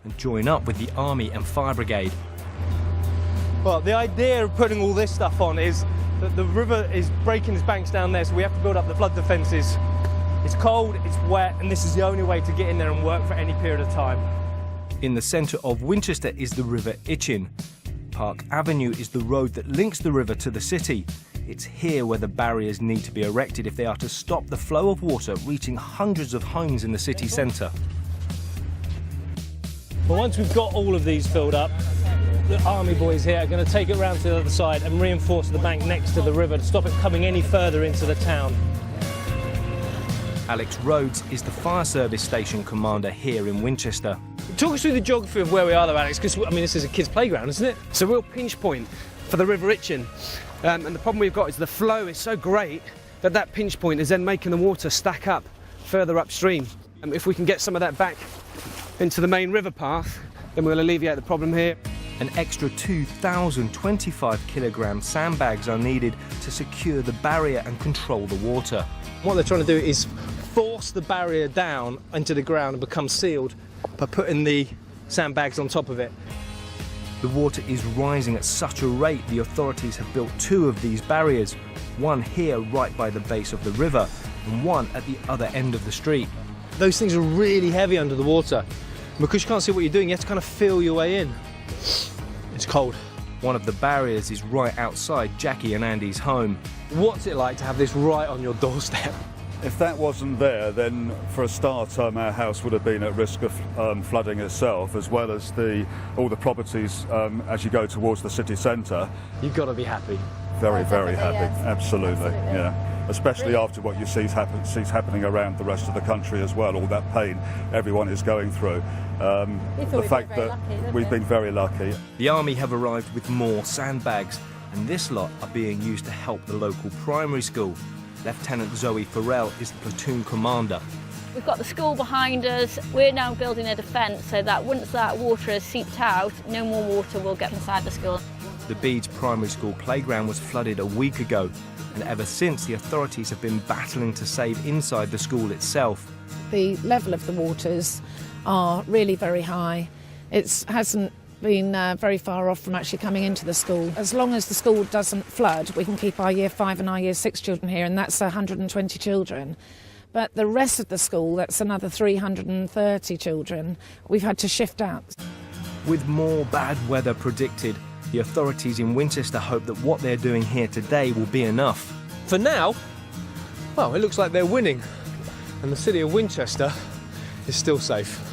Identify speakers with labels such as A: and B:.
A: and join up with the army and fire brigade.
B: Well, the idea of putting all this stuff on is that the river is breaking its banks down there, so we have to build up the flood defences. It's cold, it's wet, and this is the only way to get in there and work for any period of time.
A: In the centre of Winchester is the River Itchen. Park Avenue is the road that links the river to the city. It's here where the barriers need to be erected if they are to stop the flow of water reaching hundreds of homes in the city centre.
B: Well, once we've got all of these filled up, the army boys here are going to take it round to the other side and reinforce the bank next to the river to stop it coming any further into the town.
A: Alex Rhodes is the fire service station commander here in Winchester.
B: Talk us through the geography of where we are though, Alex, because I mean this is a kid's playground, isn't it?
C: It's a real pinch point for the River Itchen, and the problem we've got is the flow is so great that that pinch point is then making the water stack up further upstream. If we can get some of that back into the main river path, then we'll alleviate the problem here.
A: An extra 2,025 kilogram sandbags are needed to secure the barrier and control the water.
B: What they're trying to do is force the barrier down into the ground and become sealed by putting the sandbags on top of it.
A: The water is rising at such a rate the authorities have built 2 of these barriers, one here right by the base of the river and one at the other end of the street.
B: Those things are really heavy under the water. Because you can't see what you're doing, you have to kind of feel your way in. It's cold.
A: One of the barriers is right outside Jackie and Andy's home.
B: What's it like to have this right on your doorstep?
D: If that wasn't there, then for a start, our house would have been at risk of flooding itself, as well as all the properties as you go towards the city centre.
B: You've got to be happy.
D: Very, very happy.
E: Yes.
D: Absolutely. Yeah. Especially after what you see happening around the rest of the country as well, all that pain everyone is going through. The fact that we've been very lucky.
A: The army have arrived with more sandbags, and this lot are being used to help the local primary school. Lieutenant Zoe Farrell is the platoon commander.
E: We've got the school behind us. We're now building a defence so that once that water has seeped out, no more water will get inside the school.
A: The Beeds Primary School playground was flooded a week ago, and ever since the authorities have been battling to save inside the school itself.
F: The level of the waters are really very high. It hasn't been very far off from actually coming into the school. As long as the school doesn't flood, we can keep our Year 5 and our Year 6 children here, and that's 120 children. But the rest of the school, that's another 330 children, we've had to shift out.
A: With more bad weather predicted, the authorities in Winchester hope that what they're doing here today will be enough.
B: For now, well, it looks like they're winning, and the city of Winchester is still safe.